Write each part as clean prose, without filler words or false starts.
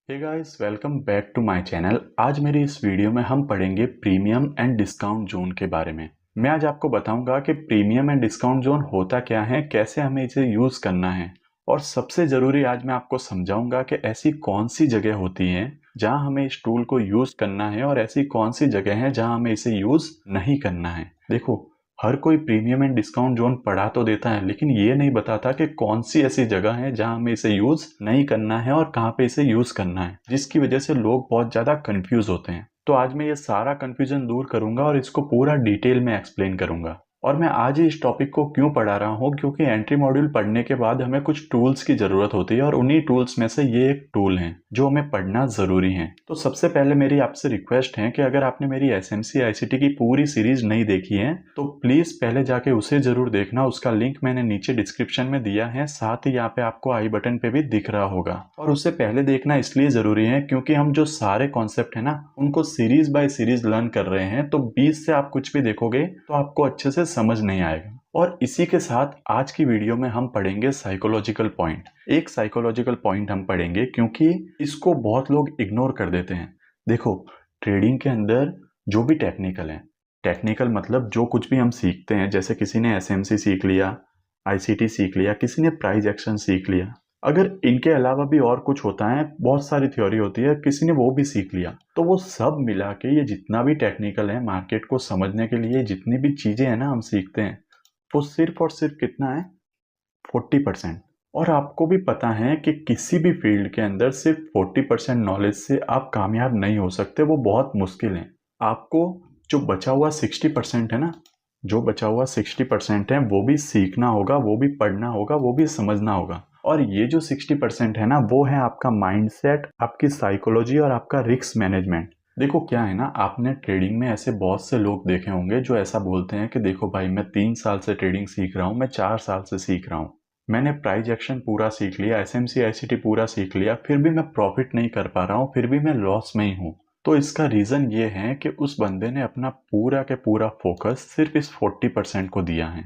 Hey guys, welcome back to my channel. आज मेरी इस वीडियो में हम पढ़ेंगे प्रीमियम एंड डिस्काउंट जोन के बारे में। मैं आज आपको बताऊंगा कि प्रीमियम एंड डिस्काउंट जोन होता क्या है, कैसे हमें इसे यूज़ करना है, और सबसे ज़रूरी आज मैं आपको समझाऊंगा कि ऐसी कौन सी जगह होती हैं जहां हमें इस टूल को यूज़ करना है और ऐसी कौन सी जगह है जहां हमें इसे यूज़ नहीं करना है। देखो, हर कोई प्रीमियम एंड डिस्काउंट जोन पढ़ा तो देता है, लेकिन ये नहीं बताता कि कौन सी ऐसी जगह है जहां हमें इसे यूज नहीं करना है और कहां पे इसे यूज करना है, जिसकी वजह से लोग बहुत ज्यादा कंफ्यूज होते हैं। तो आज मैं ये सारा कंफ्यूजन दूर करूंगा और इसको पूरा डिटेल में एक्सप्लेन करूंगा। और मैं आज ही इस टॉपिक को क्यों पढ़ा रहा हूँ, क्योंकि एंट्री मॉड्यूल पढ़ने के बाद हमें कुछ टूल्स की जरूरत होती है और उन्हीं टूल्स में से ये एक टूल है जो हमें पढ़ना जरूरी है। तो सबसे पहले मेरी आपसे रिक्वेस्ट है कि अगर आपने मेरी एसएमसी आईसीटी की पूरी सीरीज नहीं देखी है तो प्लीज पहले जाके उसे जरूर देखना। उसका लिंक मैंने नीचे डिस्क्रिप्शन में दिया है, साथ ही यहाँ पे आपको आई बटन पे भी दिख रहा होगा। और उसे पहले देखना इसलिए जरूरी है क्योंकि हम जो सारे कॉन्सेप्ट है ना उनको सीरीज बाय सीरीज लर्न कर रहे हैं, तो बीच से आप कुछ भी देखोगे तो आपको अच्छे से समझ नहीं आएगा। और इसी के साथ आज की वीडियो में हम पढ़ेंगे साइकोलॉजिकल पॉइंट। एक साइकोलॉजिकल पॉइंट हम पढ़ेंगे क्योंकि इसको बहुत लोग इग्नोर कर देते हैं। देखो, ट्रेडिंग के अंदर जो भी टेक्निकल है, टेक्निकल मतलब जो कुछ भी हम सीखते हैं, जैसे किसी ने एसएमसी सीख लिया, आईसीटी सीख लिया, किसी ने प्राइस एक्शन सीख लिया, अगर इनके अलावा भी और कुछ होता है, बहुत सारी थ्योरी होती है, किसी ने वो भी सीख लिया, तो वो सब मिला के ये जितना भी टेक्निकल है, मार्केट को समझने के लिए जितनी भी चीजें हैं ना हम सीखते हैं, वो सिर्फ और सिर्फ कितना है, 40%। और आपको भी पता है कि किसी भी फील्ड के अंदर सिर्फ 40% नॉलेज से आप कामयाब नहीं हो सकते, वो बहुत मुश्किल है। आपको जो बचा हुआ 60% है ना, जो बचा हुआ 60% है वो भी सीखना होगा, वो भी पढ़ना होगा, वो भी समझना होगा। और ये जो 60% है ना, वो है आपका माइंडसेट, आपकी साइकोलॉजी और आपका रिस्क मैनेजमेंट। देखो क्या है ना, आपने ट्रेडिंग में ऐसे बहुत से लोग देखे होंगे जो ऐसा बोलते हैं कि देखो भाई, मैं 3 साल से ट्रेडिंग सीख रहा हूँ, मैं 4 साल से सीख रहा हूँ, मैंने प्राइस एक्शन पूरा सीख लिया, एसएमसी आईसीटी पूरा सीख लिया, फिर भी मैं प्रॉफिट नहीं कर पा रहा हूँ, फिर भी मैं लॉस में ही हूँ। तो इसका रीजन ये है कि उस बंदे ने अपना पूरा के पूरा फोकस सिर्फ इस 40% को दिया है।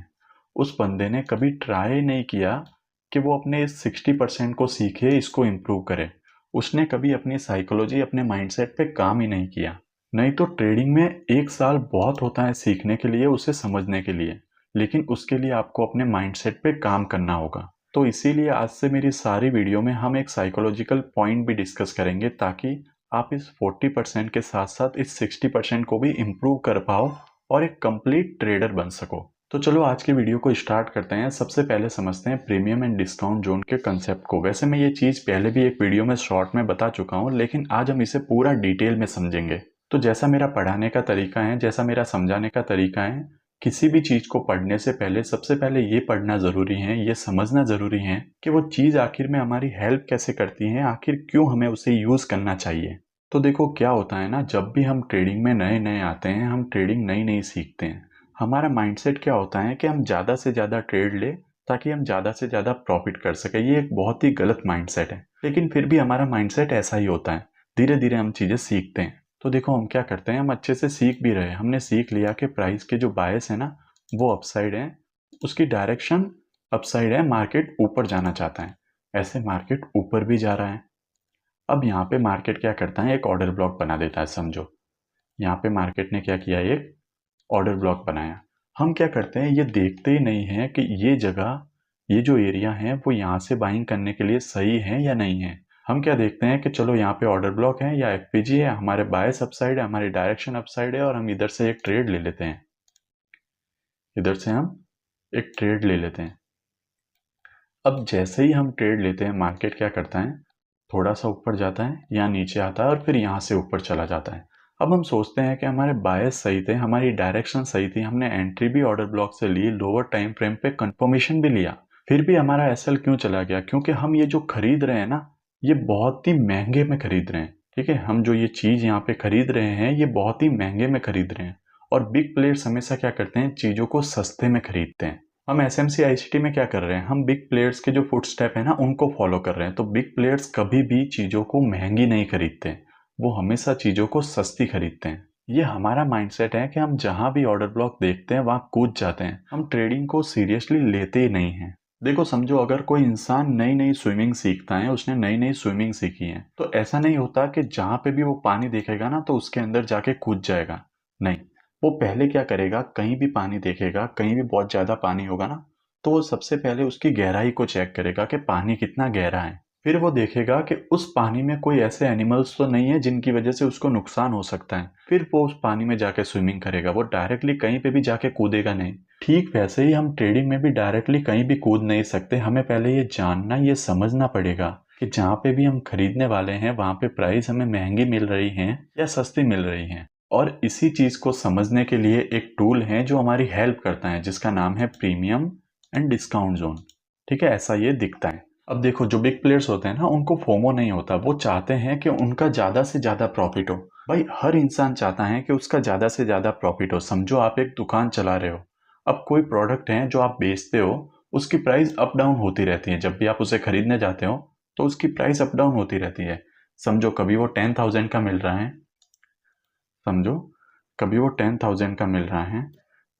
उस बंदे ने कभी ट्राई नहीं किया कि वो अपने इस 60% को सीखे, इसको इम्प्रूव करे। उसने कभी अपनी साइकोलॉजी, अपने माइंडसेट पे काम ही नहीं किया। नहीं तो ट्रेडिंग में 1 साल बहुत होता है सीखने के लिए, उसे समझने के लिए, लेकिन उसके लिए आपको अपने माइंडसेट पे काम करना होगा। तो इसीलिए आज से मेरी सारी वीडियो में हम एक साइकोलॉजिकल पॉइंट भी डिस्कस करेंगे, ताकि आप इस 40% के साथ साथ इस 60% को भी इम्प्रूव कर पाओ और एक कंप्लीट ट्रेडर बन सको। तो चलो आज की वीडियो को स्टार्ट करते हैं। सबसे पहले समझते हैं प्रीमियम एंड डिस्काउंट जोन के कंसेप्ट को। वैसे मैं ये चीज़ पहले भी एक वीडियो में शॉर्ट में बता चुका हूँ, लेकिन आज हम इसे पूरा डिटेल में समझेंगे। तो जैसा मेरा पढ़ाने का तरीका है, जैसा मेरा समझाने का तरीका है, किसी भी चीज को पढ़ने से पहले सबसे पहले ये पढ़ना जरूरी है, ये समझना जरूरी है कि वो चीज आखिर में हमारी हेल्प कैसे करती है, आखिर क्यों हमें उसे यूज करना चाहिए। तो देखो क्या होता है ना, जब भी हम ट्रेडिंग में नए नए आते हैं, हम ट्रेडिंग नई नई सीखते हैं, हमारा माइंडसेट क्या होता है कि हम ज्यादा से ज्यादा ट्रेड ले ताकि हम ज्यादा से ज्यादा प्रॉफिट कर सके। ये एक बहुत ही गलत माइंडसेट है, लेकिन फिर भी हमारा माइंडसेट ऐसा ही होता है। धीरे धीरे हम चीजें सीखते हैं। तो देखो हम क्या करते हैं, हम अच्छे से सीख भी रहे हैं। हमने सीख लिया कि प्राइस के जो बायस है ना वो अपसाइड है, उसकी डायरेक्शन अपसाइड है, मार्केट ऊपर जाना चाहता है। ऐसे मार्केट ऊपर भी जा रहा है। अब यहाँ पे मार्केट क्या करता है, एक ऑर्डर ब्लॉक बना देता है। समझो यहाँ पे मार्केट ने क्या किया, एक ऑर्डर ब्लॉक बनाया। हम क्या करते हैं, ये देखते ही नहीं है कि ये जगह, ये जो एरिया है वो यहाँ से बाइंग करने के लिए सही है या नहीं है। हम क्या देखते हैं कि चलो यहाँ पे ऑर्डर ब्लॉक है या एफपीजी है, हमारे बायस अपसाइड है, हमारी डायरेक्शन अपसाइड है, और हम इधर से एक ट्रेड ले लेते हैं। इधर से हम एक ट्रेड ले लेते हैं। अब जैसे ही हम ट्रेड लेते हैं, मार्केट क्या करता है, थोड़ा सा ऊपर जाता है या नीचे आता है और फिर यहाँ से ऊपर चला जाता है। अब हम सोचते हैं कि हमारे बायस सही थे, हमारी डायरेक्शन सही थी, हमने एंट्री भी ऑर्डर ब्लॉक से ली, लोअर टाइम फ्रेम पे कंफर्मेशन भी लिया, फिर भी हमारा एसएल क्यों चला गया? क्योंकि हम ये जो खरीद रहे हैं ना, ये बहुत ही महंगे में खरीद रहे हैं। ठीक है, हम जो ये चीज यहाँ पे खरीद रहे हैं ये बहुत ही महंगे में खरीद रहे हैं। और बिग प्लेयर्स हमेशा क्या करते हैं, चीजों को सस्ते में खरीदते हैं। हम एसएमसी आईसीटी में क्या कर रहे हैं, हम बिग प्लेयर्स के जो फुटस्टेप है ना उनको फॉलो कर रहे हैं। तो बिग प्लेयर्स कभी भी चीजों को महंगी नहीं खरीदते, वो हमेशा चीजों को सस्ती खरीदते हैं। ये हमारा माइंडसेट है कि हम जहां भी ऑर्डर ब्लॉक देखते हैं वहां कूद जाते हैं, हम ट्रेडिंग को सीरियसली लेते ही नहीं हैं। देखो समझो, अगर कोई इंसान नई नई स्विमिंग सीखता है, उसने नई नई स्विमिंग सीखी है, तो ऐसा नहीं होता कि जहां पे भी वो पानी देखेगा ना तो उसके अंदर जाके कूद जाएगा। नहीं, वो पहले क्या करेगा, कहीं भी पानी देखेगा, कहीं भी बहुत ज्यादा पानी होगा ना, तो वो सबसे पहले उसकी गहराई को चेक करेगा कि पानी कितना गहरा है। फिर वो देखेगा कि उस पानी में कोई ऐसे एनिमल्स तो नहीं है जिनकी वजह से उसको नुकसान हो सकता है। फिर वो उस पानी में जाके स्विमिंग करेगा, वो डायरेक्टली कहीं पे भी जाके कूदेगा नहीं। ठीक वैसे ही हम ट्रेडिंग में भी डायरेक्टली कहीं भी कूद नहीं सकते। हमें पहले ये जानना, ये समझना पड़ेगा कि जहाँ पे भी हम खरीदने वाले हैं वहाँ पे प्राइस हमें महंगी मिल रही है या सस्ती मिल रही है। और इसी चीज को समझने के लिए एक टूल है जो हमारी हेल्प करता है, जिसका नाम है प्रीमियम एंड डिस्काउंट जोन। ठीक है, ऐसा ये दिखता है। अब देखो, जो बिग प्लेयर्स होते हैं ना, उनको फोमो नहीं होता। वो चाहते हैं कि उनका ज्यादा से ज्यादा प्रॉफिट हो। भाई हर इंसान चाहता है कि उसका ज्यादा से ज्यादा प्रॉफिट हो। समझो आप एक दुकान चला रहे हो, अब कोई प्रोडक्ट है जो आप बेचते हो, उसकी प्राइस अप डाउन होती रहती है। जब भी आप उसे खरीदने जाते हो तो उसकी प्राइस अप डाउन होती रहती है। समझो कभी वो 10,000 का मिल रहा है, समझो कभी वो 10,000 का मिल रहा है,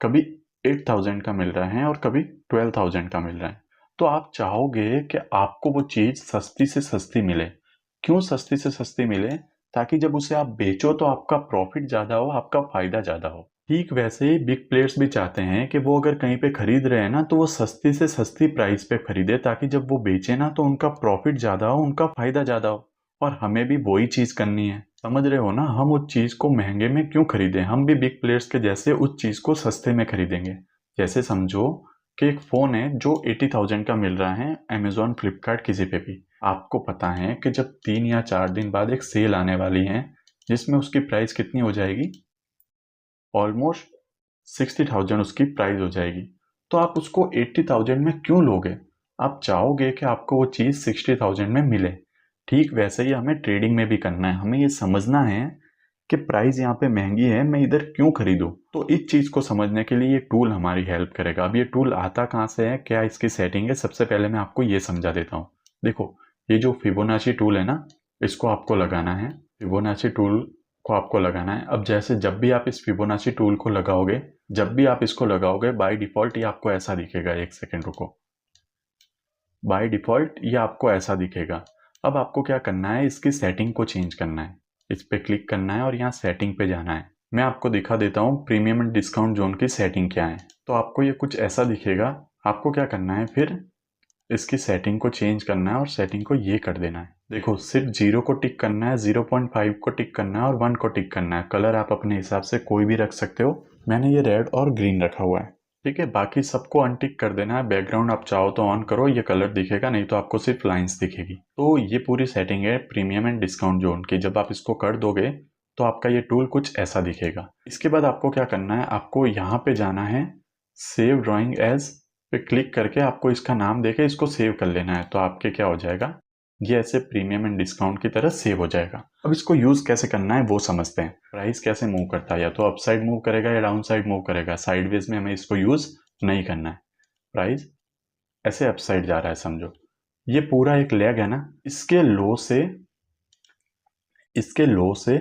कभी 8,000 का मिल रहा है और कभी 12,000 का मिल रहा है। तो आप चाहोगे कि आपको वो चीज सस्ती से सस्ती मिले। क्यों सस्ती से सस्ती मिले? ताकि जब उसे आप बेचो तो आपका प्रॉफिट ज्यादा हो, आपका फायदा ज्यादा हो। ठीक वैसे ही बिग प्लेयर्स भी चाहते हैं कि वो अगर कहीं पे खरीद रहे हैं ना तो वो सस्ती से सस्ती प्राइस पे खरीदे, ताकि जब वो बेचे ना तो उनका प्रॉफिट ज्यादा हो, उनका फायदा ज्यादा हो। और हमें भी वही चीज करनी है, समझ रहे हो ना? हम उस चीज को महंगे में क्यों खरीदें, हम भी बिग प्लेयर्स के जैसे उस चीज को सस्ते में खरीदेंगे। जैसे समझो कि एक फोन है जो 80,000 का मिल रहा है अमेजोन, फ्लिपकार्ट, किसी पे भी। आपको पता है कि जब 3 या 4 दिन बाद एक सेल आने वाली है जिसमें उसकी प्राइस कितनी हो जाएगी, ऑलमोस्ट 60,000 उसकी प्राइस हो जाएगी। तो आप उसको 80,000 में क्यों लोगे? आप चाहोगे कि आपको वो चीज़ 60,000 में मिले। ठीक वैसे ही हमें ट्रेडिंग में भी करना है। हमें ये समझना है कि प्राइस यहाँ पे महंगी है, मैं इधर क्यों खरीदूं। तो इस चीज़ को समझने के लिए ये टूल हमारी हेल्प करेगा। अब ये टूल आता कहाँ से है, क्या इसकी सेटिंग है, सबसे पहले मैं आपको ये समझा देता हूँ। देखो, ये जो फिबोनाची टूल है ना, इसको आपको लगाना है। फिबोनाची टूल को आपको लगाना है। अब जैसे जब भी आप इस फिबोनाची टूल को लगाओगे, जब भी आप इसको लगाओगे, बाय डिफॉल्ट ये आपको ऐसा दिखेगा। एक सेकेंड रुको। बाय डिफॉल्ट ये आपको ऐसा दिखेगा। अब आपको क्या करना है, इसकी सेटिंग को चेंज करना है। इस पे क्लिक करना है और यहाँ सेटिंग पे जाना है। मैं आपको दिखा देता हूँ प्रीमियम एंड डिस्काउंट जोन की सेटिंग क्या है। तो आपको ये कुछ ऐसा दिखेगा। आपको क्या करना है, फिर इसकी सेटिंग को चेंज करना है और सेटिंग को ये कर देना है। देखो, सिर्फ 0 को टिक करना है, 0.5 को टिक करना है और 1 को टिक करना है। कलर आप अपने हिसाब से कोई भी रख सकते हो। मैंने ये रेड और ग्रीन रखा हुआ है। ठीक है, बाकी सबको अनटिक कर देना है। बैकग्राउंड आप चाहो तो ऑन करो, ये कलर दिखेगा, नहीं तो आपको सिर्फ लाइंस दिखेगी। तो ये पूरी सेटिंग है प्रीमियम एंड डिस्काउंट जोन की। जब आप इसको कर दोगे तो आपका ये टूल कुछ ऐसा दिखेगा। इसके बाद आपको क्या करना है, आपको यहाँ पे जाना है, सेव ड्राइंग एज पे क्लिक करके आपको इसका नाम देके इसको सेव कर लेना है। तो आपके क्या हो जाएगा, ये ऐसे प्रीमियम एंड डिस्काउंट की तरह सेव हो जाएगा। अब इसको यूज कैसे करना है वो समझते हैं। प्राइस कैसे मूव करता है, या तो अप साइड मूव करेगा या डाउन साइड मूव करेगा। साइडवेज में हमें इसको यूज नहीं करना है। प्राइस ऐसे अप साइड जा रहा है, समझो ये पूरा एक लेग है ना, इसके लो से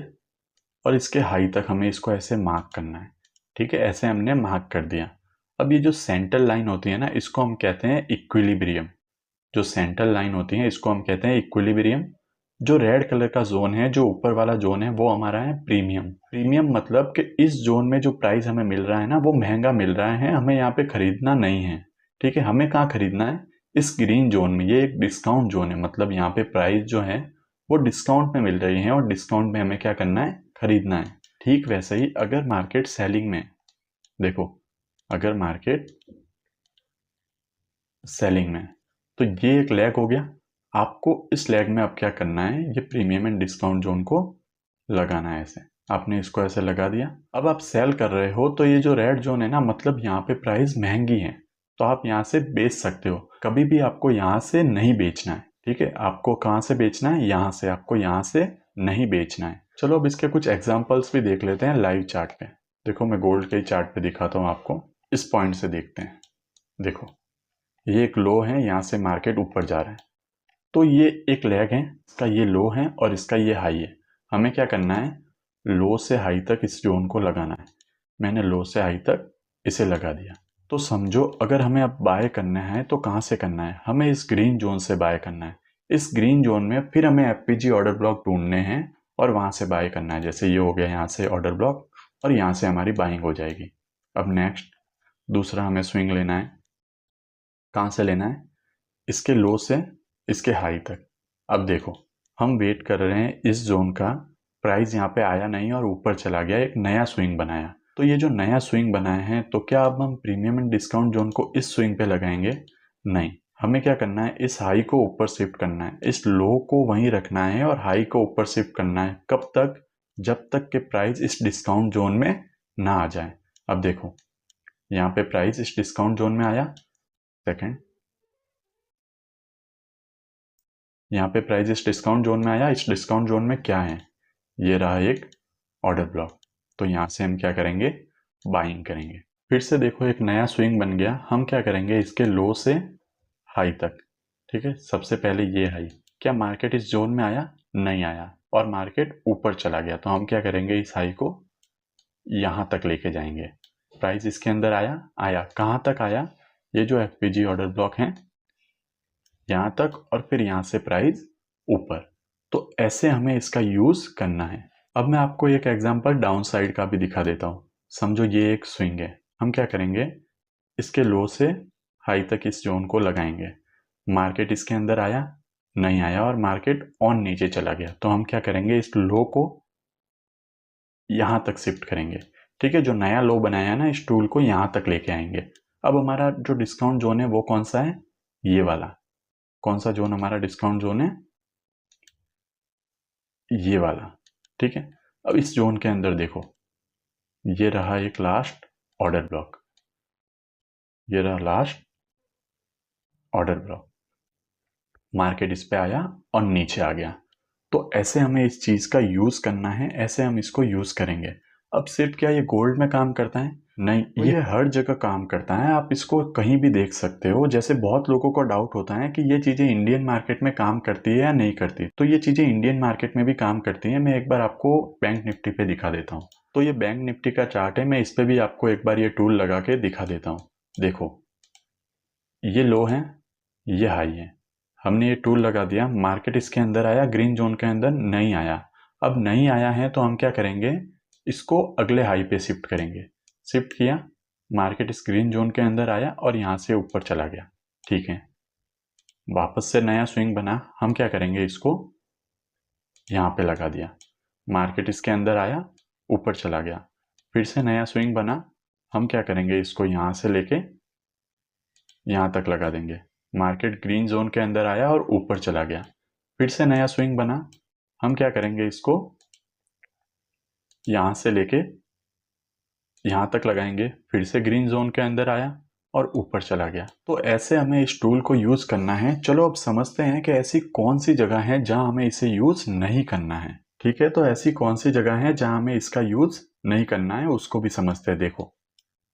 और इसके हाई तक हमें इसको ऐसे मार्क करना है। ठीक है, ऐसे हमने मार्क कर दिया। अब ये जो सेंटर लाइन होती है ना, इसको हम कहते हैं इक्विलिब्रियम। जो सेंटर लाइन होती है इसको हम कहते हैं इक्विलिब्रियम। जो रेड कलर का जोन है, जो ऊपर वाला जोन है, वो हमारा है प्रीमियम। प्रीमियम मतलब कि इस जोन में जो प्राइस हमें मिल रहा है ना, वो महंगा मिल रहा है, हमें यहाँ पे खरीदना नहीं है। ठीक है, हमें कहाँ खरीदना है, इस ग्रीन जोन में। ये एक डिस्काउंट जोन है, मतलब यहाँ पे प्राइस जो है वो डिस्काउंट में मिल रही है और डिस्काउंट में हमें क्या करना है, खरीदना है। ठीक वैसे ही अगर मार्केट सेलिंग में, देखो अगर मार्केट सेलिंग में, तो ये एक लैग हो गया। आपको इस लैग में अब क्या करना है, ये प्रीमियम एंड डिस्काउंट जोन को लगाना है। ऐसे आपने इसको ऐसे लगा दिया। अब आप सेल कर रहे हो तो ये जो रेड जोन है ना, मतलब यहाँ पे प्राइस महंगी है, तो आप यहाँ से बेच सकते हो। कभी भी आपको यहाँ से नहीं बेचना है। ठीक है, आपको कहाँ से बेचना है, यहाँ से। आपको यहाँ से नहीं बेचना है। चलो अब इसके कुछ एग्जाम्पल्स भी देख लेते हैं लाइव चार्ट पे। देखो, मैं गोल्ड के चार्ट पे दिखाता हूँ आपको। इस पॉइंट से देखते हैं। देखो, ये एक लो है, यहाँ से मार्केट ऊपर जा रहा है, तो ये एक लेग है, इसका ये लो है और इसका ये हाई है। हमें क्या करना है, लो से हाई तक इस जोन को लगाना है। मैंने लो से हाई तक इसे लगा दिया। तो समझो अगर हमें अब बाय करना है तो कहाँ से करना है, हमें इस ग्रीन जोन से बाय करना है। इस ग्रीन जोन में फिर हमें एफपीजी ऑर्डर ब्लॉक ढूंढने हैं और वहां से बाय करना है। जैसे ये हो गया यहाँ से ऑर्डर ब्लॉक और यहाँ से हमारी बाइंग हो जाएगी। अब नेक्स्ट दूसरा हमें स्विंग लेना है। कहाँ से लेना है, इसके लो से इसके हाई तक। अब देखो हम वेट कर रहे हैं इस जोन का, प्राइस यहाँ पे आया नहीं और ऊपर चला गया, एक नया स्विंग बनाया। तो ये जो नया स्विंग बनाए हैं, तो क्या अब हम प्रीमियम एंड डिस्काउंट जोन को इस स्विंग पे लगाएंगे? नहीं, हमें क्या करना है, इस हाई को ऊपर शिफ्ट करना है, इस लो को वहीं रखना है और हाई को ऊपर शिफ्ट करना है। कब तक? जब तक के प्राइस इस डिस्काउंट जोन में ना आ जाए। अब देखो यहाँ पे प्राइस इस डिस्काउंट जोन में आया, सेकेंड यहाँ पे प्राइस इस डिस्काउंट जोन में आया। इस डिस्काउंट जोन में क्या है, ये रहा एक ऑर्डर ब्लॉक। तो यहाँ से हम क्या करेंगे, बाइंग करेंगे। फिर से देखो एक नया स्विंग बन गया। हम क्या करेंगे, इसके लो से हाई तक, ठीक है। सबसे पहले ये हाई, क्या मार्केट इस जोन में आया? नहीं आया और मार्केट ऊपर चला गया। तो हम क्या करेंगे, इस हाई को यहाँ तक लेके जाएंगे। प्राइस इसके अंदर आया? आया। कहाँ तक आया? ये जो एफपीजी ऑर्डर ब्लॉक है यहाँ तक, और फिर यहाँ से प्राइस ऊपर। तो ऐसे हमें इसका यूज करना है। अब मैं आपको एक एग्जांपल डाउन साइड का भी दिखा देता हूँ। समझो ये एक स्विंग है। हम क्या करेंगे, इसके लो से हाई तक इस जोन को लगाएंगे। मार्केट इसके अंदर आया? नहीं आया और मार्केट ऑन नीचे चला गया। तो हम क्या करेंगे, इस लो को यहाँ तक शिफ्ट करेंगे, ठीक है। जो नया लो बनाया है ना, इस टूल को यहाँ तक लेके आएंगे। अब हमारा जो डिस्काउंट जोन है वो कौन सा है, ये वाला। कौन सा जोन हमारा डिस्काउंट जोन है, ये वाला, ठीक है। अब इस जोन के अंदर देखो, ये रहा एक लास्ट ऑर्डर ब्लॉक, ये रहा लास्ट ऑर्डर ब्लॉक। मार्केट इस पे आया और नीचे आ गया। तो ऐसे हमें इस चीज का यूज करना है, ऐसे हम इसको यूज करेंगे। अब सिर्फ क्या ये गोल्ड में काम करता है? नहीं, ये हर जगह काम करता है। आप इसको कहीं भी देख सकते हो। जैसे बहुत लोगों को डाउट होता है कि ये चीजें इंडियन मार्केट में काम करती है या नहीं करती, तो ये चीजें इंडियन मार्केट में भी काम करती है। मैं एक बार आपको बैंक निफ्टी पे दिखा देता हूँ। तो ये बैंक निफ्टी का चार्ट है, मैं इस पे भी आपको एक बार ये टूल लगा के दिखा देता हूँ। देखो ये लो है, ये हाई है। हमने ये टूल लगा दिया, मार्केट इसके अंदर आया, ग्रीन जोन के अंदर नहीं आया। अब नहीं आया है तो हम क्या करेंगे, इसको अगले हाई पे शिफ्ट करेंगे। शिफ्ट किया, मार्केट इस ग्रीन जोन के अंदर आया और यहाँ से ऊपर चला गया, ठीक है। वापस से नया स्विंग बना, हम क्या करेंगे, इसको यहाँ पे लगा दिया। मार्केट इसके अंदर आया, ऊपर चला गया। फिर से नया स्विंग बना, हम क्या करेंगे, इसको यहाँ से लेके यहाँ तक लगा देंगे। मार्केट ग्रीन जोन के अंदर आया और ऊपर चला गया। फिर से नया स्विंग बना, हम क्या करेंगे, इसको यहाँ से लेके यहाँ तक लगाएंगे। फिर से ग्रीन जोन के अंदर आया और ऊपर चला गया। तो ऐसे हमें इस टूल को यूज करना है। चलो अब समझते हैं कि ऐसी कौन सी जगह है जहां हमें इसे यूज नहीं करना है। ठीक है, तो ऐसी कौन सी जगह है जहां हमें इसका यूज नहीं करना है, उसको भी समझते हैं। देखो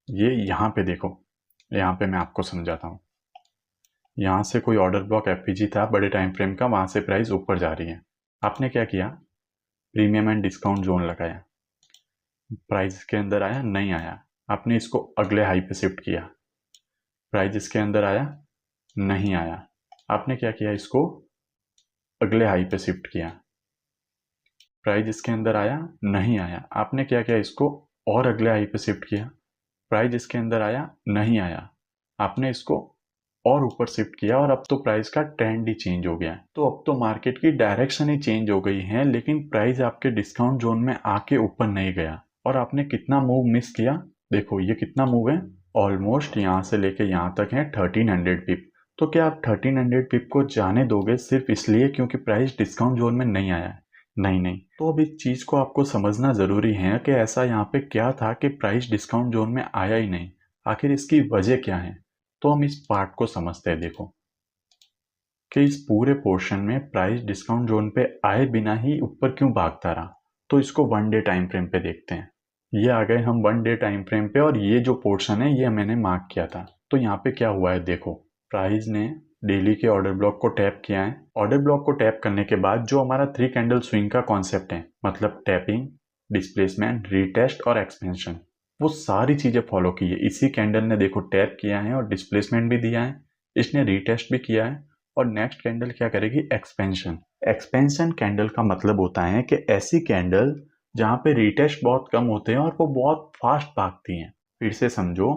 ये यहाँ पे देखो, यहाँ पे मैं आपको समझाता हूँ। यहाँ से कोई ऑर्डर ब्लॉक एफपीजी था बड़े टाइम फ्रेम का, वहां से प्राइस ऊपर जा रही है। आपने क्या किया, प्रीमियम एंड डिस्काउंट जोन लगाया। प्राइस के अंदर आया? नहीं आया। आपने इसको अगले हाई पे शिफ्ट किया। प्राइस इसके अंदर आया? नहीं आया। आपने क्या किया, इसको अगले हाई पे शिफ्ट किया। प्राइस इसके अंदर आया? नहीं आया। आपने क्या किया, इसको और अगले हाई पे शिफ्ट किया। प्राइस इसके अंदर आया? नहीं आया। आपने इसको और ऊपर शिफ्ट किया और अब तो प्राइस का ट्रेंड ही चेंज हो गया। तो अब तो मार्केट की डायरेक्शन ही चेंज हो गई है, लेकिन प्राइस आपके डिस्काउंट जोन में आके ऊपर नहीं गया। और आपने कितना मूव मिस किया, देखो ये कितना मूव है, ऑलमोस्ट यहाँ से लेके यहाँ तक है 1300 पिप। तो क्या आप 1300 पिप को जाने दोगे सिर्फ इसलिए क्योंकि प्राइस डिस्काउंट जोन में नहीं आया? नहीं नहीं। तो अब इस चीज को आपको समझना जरूरी है कि ऐसा यहाँ पे क्या था कि प्राइस डिस्काउंट जोन में आया ही नहीं। आखिर इसकी वजह क्या है, तो हम इस पार्ट को समझते हैं। देखो कि इस पूरे पोर्शन में प्राइस डिस्काउंट जोन पे आए बिना ही ऊपर क्यों भागता रहा। तो इसको 1 डे टाइम फ्रेम पे देखते हैं। ये आ गए हम 1 डे टाइम फ्रेम पे और ये जो पोर्शन है ये मैंने मार्क किया था। तो यहाँ पे क्या हुआ है, देखो प्राइस ने डेली के ऑर्डर ब्लॉक को टैप किया है। ऑर्डर ब्लॉक को टैप करने के बाद जो हमारा 3 कैंडल स्विंग का कॉन्सेप्ट है, मतलब टैपिंग, डिस्प्लेसमेंट, रीटेस्ट और एक्सपेंशन, वो सारी चीज़ें फॉलो की है। इसी कैंडल ने देखो टैप किया है और डिस्प्लेसमेंट भी दिया है, इसने रीटेस्ट भी किया है। और नेक्स्ट कैंडल क्या करेगी, एक्सपेंशन। एक्सपेंशन कैंडल का मतलब होता है कि ऐसी कैंडल जहां पे रीटेस्ट बहुत कम होते हैं और वो बहुत फास्ट भागती हैं। फिर से समझो,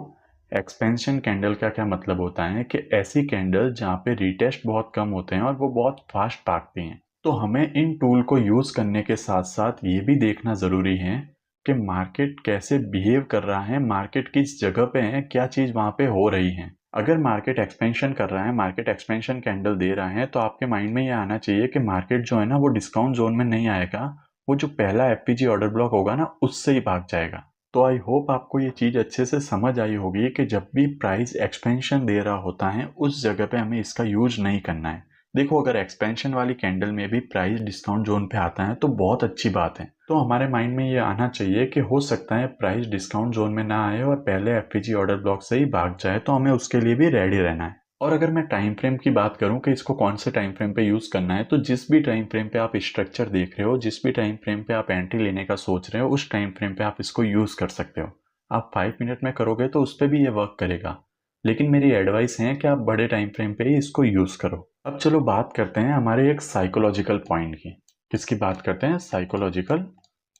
एक्सपेंशन कैंडल का क्या मतलब होता है कि ऐसी कैंडल जहां पे रीटेस्ट बहुत कम होते हैं और वो बहुत फास्ट भागती हैं। तो हमें इन टूल को यूज करने के साथ साथ ये भी देखना जरूरी है कि मार्केट कैसे बिहेव कर रहा है, मार्केट किस जगह पे है, क्या चीज वहां पे हो रही है। अगर मार्केट एक्सपेंशन कर रहा है, मार्केट एक्सपेंशन कैंडल दे रहा है, तो आपके माइंड में ये आना चाहिए कि मार्केट जो है ना वो डिस्काउंट जोन में नहीं आएगा, वो जो पहला एफपीजी ऑर्डर ब्लॉक होगा ना उससे ही भाग जाएगा। तो आई होप आपको ये चीज अच्छे से समझ आई होगी कि जब भी प्राइस एक्सपेंशन दे रहा होता है उस जगह पे हमें इसका यूज नहीं करना है। देखो, अगर एक्सपेंशन वाली कैंडल में भी प्राइस डिस्काउंट जोन पे आता है तो बहुत अच्छी बात है। तो हमारे माइंड में ये आना चाहिए कि हो सकता है प्राइस डिस्काउंट जोन में ना आए और पहले एफपीजी ऑर्डर ब्लॉक से ही भाग जाए, तो हमें उसके लिए भी रेडी रहना है। और अगर मैं टाइम फ्रेम की बात करूं कि इसको कौन से टाइम फ्रेम पे यूज करना है, तो जिस भी टाइम फ्रेम पे आप स्ट्रक्चर देख रहे हो, जिस भी टाइम फ्रेम पे आप एंट्री लेने का सोच रहे हो, उस टाइम फ्रेम पे आप इसको यूज कर सकते हो। आप 5 मिनट में करोगे तो उस पर भी ये वर्क करेगा, लेकिन मेरी एडवाइस है कि आप बड़े टाइम फ्रेम पे ही इसको यूज करो। अब चलो बात करते हैं हमारे एक साइकोलॉजिकल पॉइंट की। किसकी बात करते हैं, साइकोलॉजिकल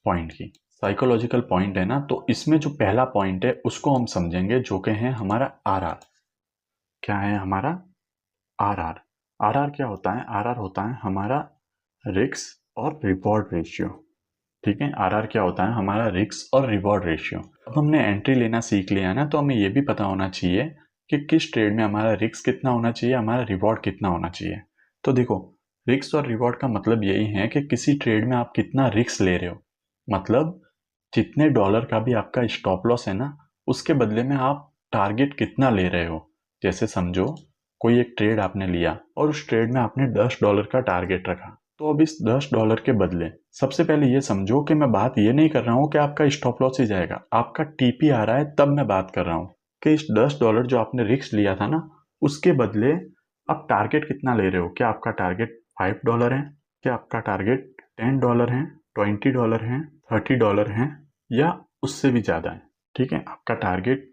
पॉइंट की। साइकोलॉजिकल पॉइंट है ना, तो इसमें जो पहला पॉइंट है उसको हम समझेंगे, जो कि है हमारा आरआर। क्या है हमारा आरआर? आरआर क्या होता है? आरआर होता है हमारा रिस्क और रिवॉर्ड रेशियो। ठीक है, आरआर क्या होता है? हमारा रिस्क और रिवॉर्ड रेशियो। अब हमने एंट्री लेना सीख लिया ना, तो हमें यह भी पता होना चाहिए कि किस ट्रेड में हमारा रिस्क कितना होना चाहिए, हमारा रिवॉर्ड कितना होना चाहिए। तो देखो, रिस्क और रिवॉर्ड का मतलब यही है कि किसी ट्रेड में आप कितना रिस्क ले रहे हो। मतलब जितने डॉलर का भी आपका स्टॉप लॉस है ना, उसके बदले में आप टारगेट कितना ले रहे हो। जैसे समझो, कोई एक ट्रेड आपने लिया और उस ट्रेड में आपने $10 का टारगेट रखा। तो अब इस $10 के बदले सबसे पहले ये समझो कि मैं बात ये नहीं कर रहा हूँ कि आपका स्टॉप लॉस ही जाएगा, आपका टीपी आ रहा है, तब मैं बात कर रहा हूँ कि इस $10 जो आपने रिस्क लिया था ना, उसके बदले आप टारगेट कितना ले रहे हो। क्या आपका टारगेट $5 है, क्या आपका टारगेट $10 है, $20 है, $30 है, या उससे भी ज़्यादा है। ठीक है, आपका टारगेट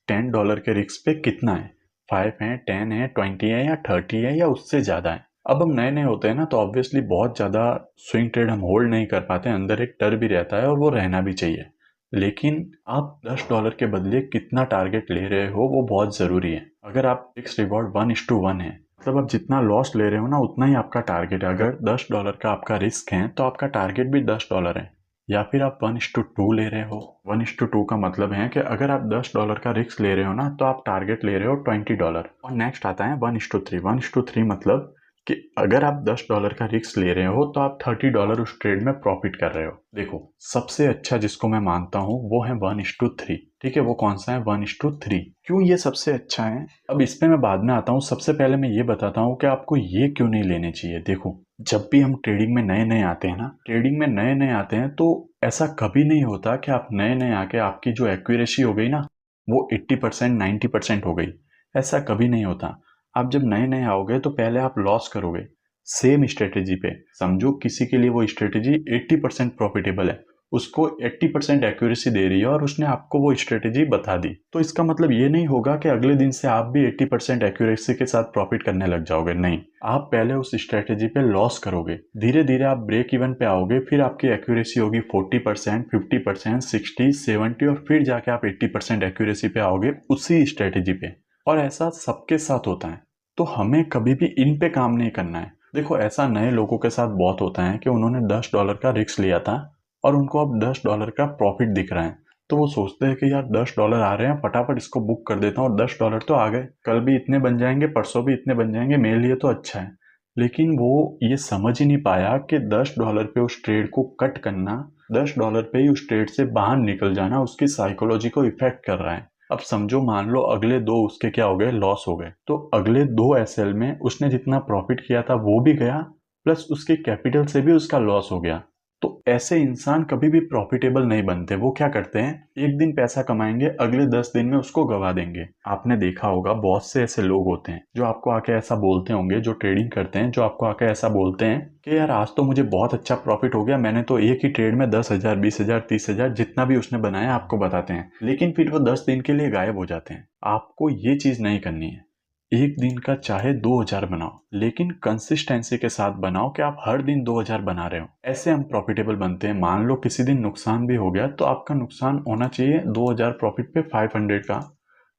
$10 के रिस्क पे कितना है, 5 है, 10 है, 20 है, या 30 है, या उससे ज़्यादा है। अब हम नए नए होते हैं ना, तो ऑब्वियसली बहुत ज़्यादा स्विंग ट्रेड हम होल्ड नहीं कर पाते, अंदर एक डर भी रहता है और वो रहना भी चाहिए। लेकिन आप $10 के बदले कितना टारगेट ले रहे हो वो बहुत ज़रूरी है। अगर आप फिक्स रिवॉर्ड 1:1 है, मतलब आप जितना लॉस ले रहे हो ना उतना ही आपका टारगेट है। अगर $10 का आपका रिस्क है तो आपका टारगेट भी $10 है। या फिर आप 1:2 ले रहे हो। 1:2 का मतलब है कि अगर आप $10 का रिस्क ले रहे हो ना, तो आप टारगेट ले रहे हो $20। और नेक्स्ट आता है 1:3। 1:3 मतलब कि अगर आप $10 का रिस्क ले रहे हो तो आप $30 उस ट्रेड में प्रॉफिट कर रहे हो। देखो, सबसे अच्छा जिसको मैं मानता हूँ वो है 1:3। ठीक है, वो कौन सा है? 1:3। क्यों ये सबसे अच्छा है, अब इस पे मैं बाद में आता हूँ। सबसे पहले मैं ये बताता हूँ कि आपको ये क्यों नहीं लेने चाहिए। देखो, जब भी हम ट्रेडिंग में नए नए आते हैं ना, ट्रेडिंग में नए नए आते हैं, तो ऐसा कभी नहीं होता कि आप नए नए आके आपकी जो एक्यूरेसी हो गई ना वो 80% 90% हो गई। ऐसा कभी नहीं होता। आप जब नए नए आओगे तो पहले आप लॉस करोगे सेम स्ट्रेटेजी पे। समझो किसी के लिए वो स्ट्रेटेजी 80% प्रॉफिटेबल है, उसको 80% एक्यूरेसी दे रही है और उसने आपको वो स्ट्रेटेजी बता दी, तो इसका मतलब ये नहीं होगा कि अगले दिन से आप भी 80% एक्यूरेसी के साथ प्रॉफिट करने लग जाओगे। नहीं, आप पहले उस स्ट्रेटेजी पे लॉस करोगे, धीरे धीरे आप ब्रेक इवन पे आओगे, फिर आपकी एक्यूरेसी होगी 40%, 50%, 60, 70, और फिर जाके आप 80% एक्यूरेसी पे आओगे उसी स्ट्रेटेजी पे। और ऐसा सबके साथ होता है, तो हमें कभी भी इन पे काम नहीं करना है। देखो, ऐसा नए लोगों के साथ बहुत होता है कि उन्होंने $10 का रिस्क लिया था और उनको अब $10 का प्रॉफिट दिख रहा है, तो वो सोचते हैं कि यार $10 आ रहे हैं, फटाफट इसको बुक कर देता हूँ, और $10 तो आ गए, कल भी इतने बन जाएंगे, परसों भी इतने बन जाएंगे, मेरे लिए तो अच्छा है। लेकिन वो ये समझ ही नहीं पाया कि $10 पे उस ट्रेड को कट करना, $10 पे ही उस ट्रेड से बाहर निकल जाना उसकी साइकोलॉजी को इफेक्ट कर रहा है। अब समझो, मान लो अगले 2 उसके क्या हो गए, लॉस हो गए, तो अगले 2 एसएल में उसने जितना प्रॉफिट किया था वो भी गया, प्लस उसके कैपिटल से भी उसका लॉस हो गया। तो ऐसे इंसान कभी भी प्रॉफिटेबल नहीं बनते। वो क्या करते हैं, एक दिन पैसा कमाएंगे, अगले 10 दिन में उसको गवा देंगे। आपने देखा होगा बहुत से ऐसे लोग होते हैं जो आपको आके ऐसा बोलते होंगे, जो ट्रेडिंग करते हैं, जो आपको आके ऐसा बोलते हैं कि यार आज तो मुझे बहुत अच्छा प्रॉफिट हो गया, मैंने तो एक ही ट्रेड में 10,000 20,000 30,000 जितना भी उसने बनाया आपको बताते हैं, लेकिन फिर वो 10 दिन के लिए गायब हो जाते हैं। आपको ये चीज नहीं करनी है। एक दिन का चाहे 2,000 बनाओ, लेकिन कंसिस्टेंसी के साथ बनाओ कि आप हर दिन 2,000 बना रहे हो। ऐसे हम प्रॉफिटेबल बनते हैं। मान लो किसी दिन नुकसान भी हो गया तो आपका नुकसान होना चाहिए 2,000 प्रॉफिट पे 500 का,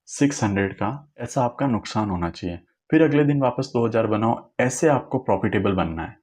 600 का, ऐसा आपका नुकसान होना चाहिए। फिर अगले दिन वापस 2,000 बनाओ। ऐसे आपको प्रॉफिटेबल बनना है।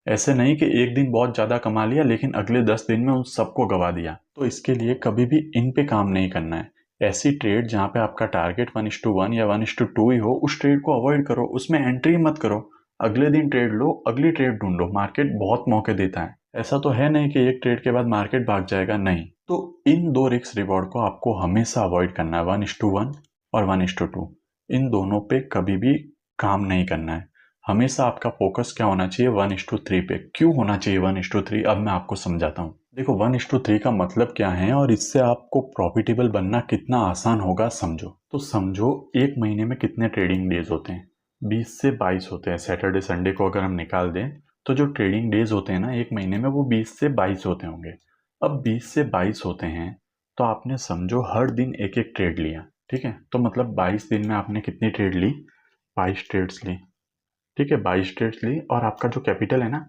ऐसे नहीं कि एक दिन बहुत ज्यादा कमा लिया लेकिन अगले 10 दिन में उन सबको गवा दिया। तो इसके लिए कभी भी इन पे काम नहीं करना है। ऐसी ट्रेड जहां पे आपका टारगेट 1:1 या 1:2 ही हो, उस ट्रेड को अवॉइड करो, उसमें एंट्री मत करो। अगले दिन ट्रेड लो, अगली ट्रेड ढूंढो। मार्केट बहुत मौके देता है। ऐसा तो है नहीं कि एक ट्रेड के बाद मार्केट भाग जाएगा, नहीं। तो इन दो रिस्क रिवॉर्ड को आपको हमेशा अवॉइड करना है, 1:1 और 1:2। इन दोनों पे कभी भी काम नहीं करना है। हमेशा आपका फोकस क्या होना चाहिए, 1:3 पे। क्यों होना चाहिए 1:3? अब मैं आपको समझाता हूँ। देखो 1:3 का मतलब क्या है और इससे आपको प्रॉफिटेबल बनना कितना आसान होगा समझो। तो समझो एक महीने में कितने ट्रेडिंग डेज होते हैं, 20 से 22 होते हैं। सैटरडे संडे को अगर हम निकाल दें तो जो ट्रेडिंग डेज होते हैं ना एक महीने में, वो 20 से 22 होते होंगे। अब 20 से 22 होते हैं तो आपने समझो हर दिन एक एक ट्रेड लिया, ठीक है। तो मतलब 22 दिन में आपने कितनी ट्रेड ली, 22 ट्रेड्स ली, ठीक है। 22 ट्रेड्स ली और आपका जो कैपिटल है ना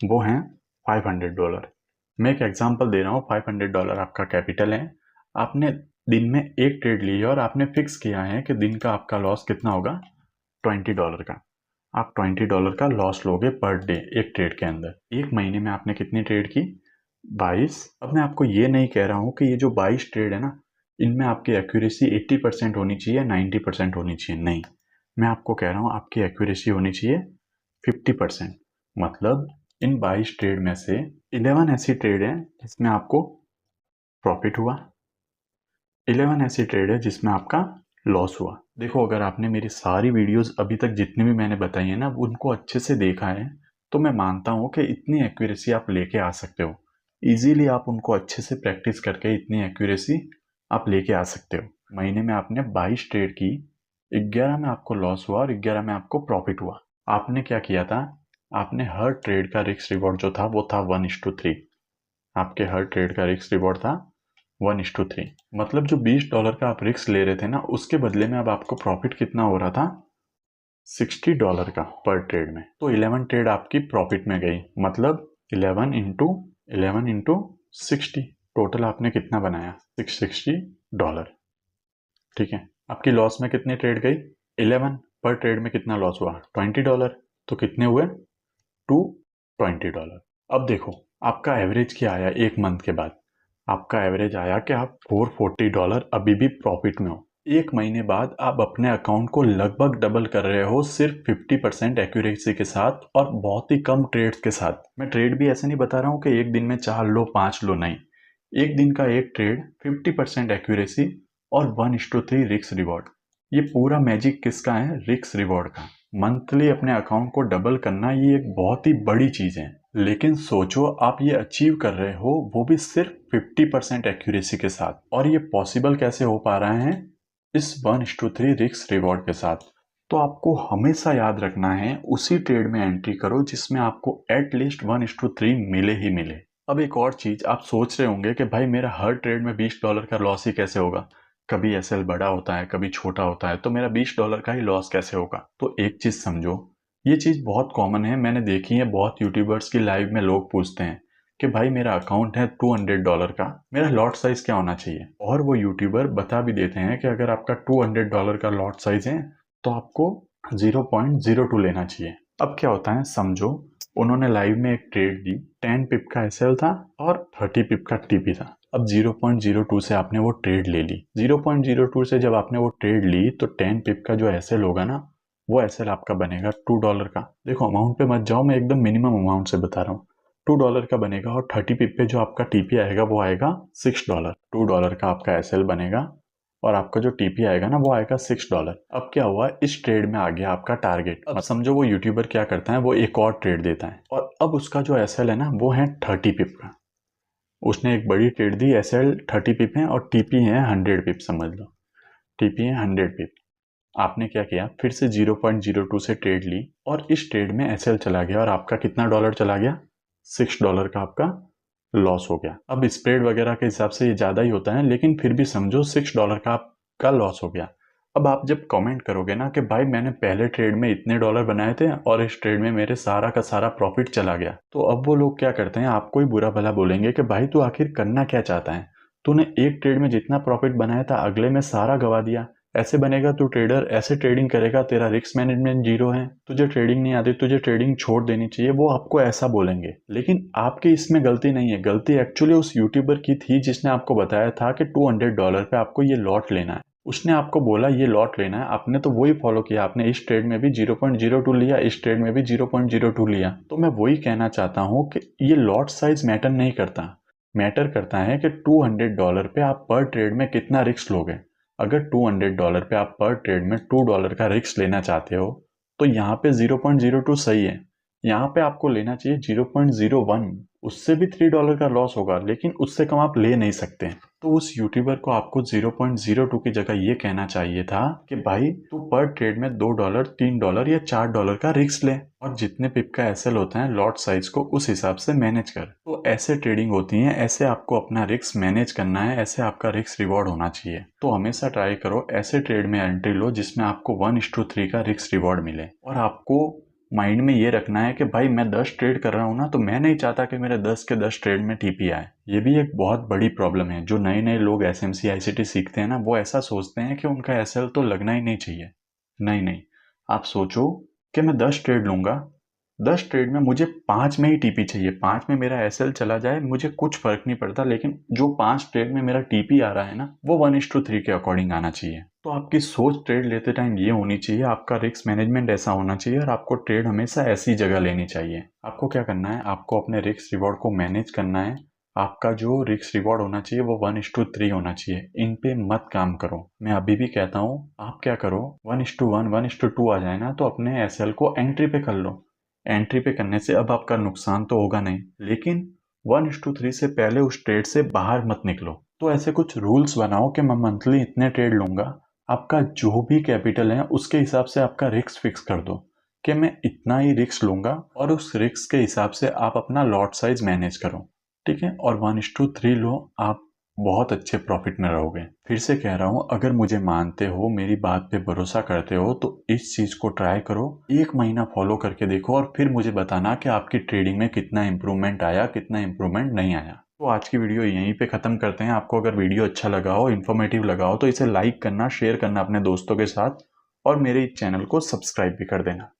वो है $500। मैं एक एग्जांपल दे रहा हूँ, $500 आपका कैपिटल है। आपने दिन में एक ट्रेड ली है और आपने फिक्स किया है कि दिन का आपका लॉस कितना होगा, $20 का। आप $20 का लॉस लोगे पर डे एक ट्रेड के अंदर। एक महीने में आपने कितनी ट्रेड की, 22। अब मैं आपको ये नहीं कह रहा हूँ कि ये जो 22 ट्रेड है ना इनमें आपकी एक्यूरेसी 80% होनी चाहिए, 90% होनी चाहिए, नहीं। मैं आपको कह रहा हूँ आपकी एक्यूरेसी होनी चाहिए 50%। मतलब इन 22 ट्रेड में से 11 ऐसी ट्रेड है जिसमें आपको प्रॉफिट हुआ, 11 ऐसी ट्रेड है जिसमें आपका लॉस हुआ। देखो अगर आपने मेरी सारी वीडियोस अभी तक जितनी भी मैंने बताई है ना उनको अच्छे से देखा है तो मैं मानता हूँ कि इतनी एक्यूरेसी आप लेके आ सकते हो। इजीली आप उनको अच्छे से प्रैक्टिस करके इतनी एक्यूरेसी आप लेके आ सकते हो। महीने में आपने 22 ट्रेड की, 11 में आपको लॉस हुआ और 11 में आपको प्रॉफिट हुआ। आपने क्या किया था, आपने हर ट्रेड का रिस्क रिवॉर्ड जो था वो था 1:3। आपके हर ट्रेड का रिस्क रिवॉर्ड था 1:3। मतलब जो $20 का आप रिस्क ले रहे थे ना उसके बदले में अब आपको प्रॉफिट कितना हो रहा था, $60 का पर ट्रेड में। तो 11 ट्रेड आपकी प्रॉफिट में गई, मतलब 11 इंटू 60, टोटल आपने कितना बनाया, $660। ठीक है। आपकी लॉस में कितनी ट्रेड गई, 11। पर ट्रेड में कितना लॉस हुआ, $20। तो कितने हुए, $220। अब देखो आपका एवरेज क्या आया एक मंथ के बाद। आपका एवरेज आया कि आप $440 अभी भी प्रॉफिट में हो। एक महीने बाद आप अपने अकाउंट को लगभग डबल कर रहे हो सिर्फ 50% एक्यूरेसी के साथ और बहुत ही कम ट्रेड्स के साथ। मैं ट्रेड भी ऐसे नहीं बता रहा हूँ कि एक दिन में 4 लो 5 लो, नहीं। एक दिन का एक ट्रेड, 50% एक्यूरेसी और 1:3 रिस्क रिवॉर्ड। ये पूरा मैजिक किसका है, रिस्क रिवॉर्ड का। मंथली अपने अकाउंट को डबल करना ये एक बहुत ही बड़ी चीज है। लेकिन सोचो आप ये अचीव कर रहे हो वो भी सिर्फ 50% एक्यूरेसी के साथ। और ये पॉसिबल कैसे हो पा रहा है, इस 1:3 रिस्क रिवॉर्ड के साथ। तो आपको हमेशा याद रखना है उसी ट्रेड में एंट्री करो जिसमें आपको एटलीस्ट 1:3 मिले ही मिले। अब एक और चीज आप सोच रहे होंगे कि भाई मेरा हर ट्रेड में $20 का लॉस ही कैसे होगा, कभी एसएल बड़ा होता है कभी छोटा होता है, तो मेरा $20 का ही लॉस कैसे होगा। तो एक चीज समझो, ये चीज बहुत कॉमन है, मैंने देखी है। बहुत यूट्यूबर्स की लाइव में लोग पूछते हैं कि भाई मेरा अकाउंट है $200 का, मेरा लॉट साइज क्या होना चाहिए। और वो यूट्यूबर बता भी देते हैं कि अगर आपका $200 का लॉट साइज है तो आपको 0.02 लेना चाहिए। अब क्या होता है समझो, उन्होंने लाइव में एक ट्रेड दी, 10 पिप का एसएल था और 30 पिप का टीपी था। अब 0.02 से आपने वो ट्रेड ले ली। 0.02 से जब आपने वो ट्रेड ली तो 10 पिप का जो एसएल होगा ना वो एसएल आपका बनेगा $2 का। देखो अमाउंट पे मत जाओ, मैं एकदम मिनिमम अमाउंट से बता रहा हूँ। $2 का बनेगा और 30 पिप पे जो आपका टीपी आएगा वो आएगा $6। $2 का आपका एसएल बनेगा और आपका जो टीपी आएगा ना वो आएगा $6। अब क्या हुआ, इस ट्रेड में आ गया आपका टारगेट। अब समझो वो यूट्यूबर क्या करता है, वो एक और ट्रेड देता है और अब उसका जो एसएल है ना वो है 30 पिप का। उसने एक बड़ी ट्रेड दी, एसएल 30 पिप है और टीपी है 100 पिप, समझ लो टीपी है 100 पिप। आपने क्या किया, फिर से 0.02 से ट्रेड ली और इस ट्रेड में एसएल चला गया और आपका कितना डॉलर चला गया, $6 का आपका लॉस हो गया। अब स्प्रेड वगैरह के हिसाब से ये ज़्यादा ही होता है, लेकिन फिर भी समझो $6 का आपका लॉस हो गया। अब आप जब कमेंट करोगे ना कि भाई मैंने पहले ट्रेड में इतने डॉलर बनाए थे और इस ट्रेड में मेरे सारा का सारा प्रॉफिट चला गया, तो अब वो लोग क्या करते हैं, आपको ही बुरा भला बोलेंगे कि भाई तू आखिर करना क्या चाहता है, तूने एक ट्रेड में जितना प्रॉफिट बनाया था अगले में सारा गवा दिया, ऐसे बनेगा तू ट्रेडर, ऐसे ट्रेडिंग करेगा, तेरा रिस्क मैनेजमेंट जीरो है, तुझे ट्रेडिंग नहीं आती, तुझे ट्रेडिंग छोड़ देनी चाहिए, वो आपको ऐसा बोलेंगे। लेकिन आपकी इसमें गलती नहीं है, गलती एक्चुअली उस यूट्यूबर की थी जिसने आपको बताया था कि $200 पे आपको ये लॉट लेना है। उसने आपको बोला ये लॉट लेना है, आपने तो वही फॉलो किया, आपने इस ट्रेड में भी 0.02 लिया, इस ट्रेड में भी 0.02 लिया। तो मैं वही कहना चाहता हूँ कि ये लॉट साइज मैटर नहीं करता, मैटर करता है कि $200 पे आप पर ट्रेड में कितना रिस्क लोगे। अगर $200 पे आप पर ट्रेड में $2 का रिस्क लेना चाहते हो तो यहाँ पे 0.02 सही है, यहाँ पे आपको लेना चाहिए 0.01, उससे भी $3 का लॉस होगा, लेकिन उससे कम आप ले नहीं सकते। तो उस यूट्यूबर को आपको 0.02 की जगह ये कहना चाहिए था कि भाई तू पर ट्रेड में $2, $3 या $4 का रिस्क ले और जितने पिप का एसएल होता है लॉट साइज को उस हिसाब से मैनेज कर। तो ऐसे ट्रेडिंग होती है, ऐसे आपको अपना रिस्क मैनेज करना है, ऐसे आपका रिस्क रिवॉर्ड होना चाहिए। तो हमेशा ट्राई करो ऐसे ट्रेड में एंट्री लो जिसमें आपको 1:3 का रिस्क रिवॉर्ड मिले। और आपको माइंड में ये रखना है कि भाई मैं 10 ट्रेड कर रहा हूँ ना, तो मैं नहीं चाहता कि मेरे 10 के 10 ट्रेड में टीपी आए। ये भी एक बहुत बड़ी प्रॉब्लम है। जो नए नए लोग एसएमसी आईसीटी सीखते हैं ना, वो ऐसा सोचते हैं कि उनका एसएल तो लगना ही नहीं चाहिए। नहीं नहीं, आप सोचो कि मैं 10 ट्रेड लूंगा, 10 ट्रेड में मुझे 5 में ही टीपी चाहिए, 5 में मेरा एसएल चला जाए मुझे कुछ फर्क नहीं पड़ता, लेकिन जो 5 ट्रेड में मेरा टीपी आ रहा है ना वो 1:3 के अकॉर्डिंग आना चाहिए। तो आपकी सोच ट्रेड लेते टाइम ये होनी चाहिए, आपका रिस्क मैनेजमेंट ऐसा होना चाहिए और आपको ट्रेड हमेशा ऐसी जगह लेनी चाहिए। आपको क्या करना है, आपको अपने रिस्क रिवॉर्ड को मैनेज करना है। आपका जो रिस्क रिवॉर्ड होना चाहिए वो 1:3 होना चाहिए। इन पे मत काम करो। मैं अभी भी कहता हूँ आप क्या करो, 1:1 1:2 आ जाए ना तो अपने एसएल को एंट्री पे कर लो। एंट्री पे करने से अब आपका नुकसान तो होगा नहीं, लेकिन 1:3 से पहले उस ट्रेड से बाहर मत निकलो। तो ऐसे कुछ रूल्स बनाओ कि मैं मंथली इतने ट्रेड लूंगा, आपका जो भी कैपिटल है उसके हिसाब से आपका रिस्क फिक्स कर दो कि मैं इतना ही रिस्क लूंगा और उस रिस्क के हिसाब से आप अपना लॉट साइज मैनेज करो, ठीक है। और 1:3 लो, आप बहुत अच्छे प्रॉफिट में रहोगे। फिर से कह रहा हूँ, अगर मुझे मानते हो, मेरी बात पे भरोसा करते हो, तो इस चीज को ट्राई करो, 1 महीना फॉलो करके देखो और फिर मुझे बताना कि आपकी ट्रेडिंग में कितना इंप्रूवमेंट आया, कितना इंप्रूवमेंट नहीं आया। तो आज की वीडियो यहीं पे खत्म करते हैं। आपको अगर वीडियो अच्छा लगा हो, इन्फॉर्मेटिव लगा हो, तो इसे लाइक करना, शेयर करना अपने दोस्तों के साथ और मेरे चैनल को सब्सक्राइब भी कर देना।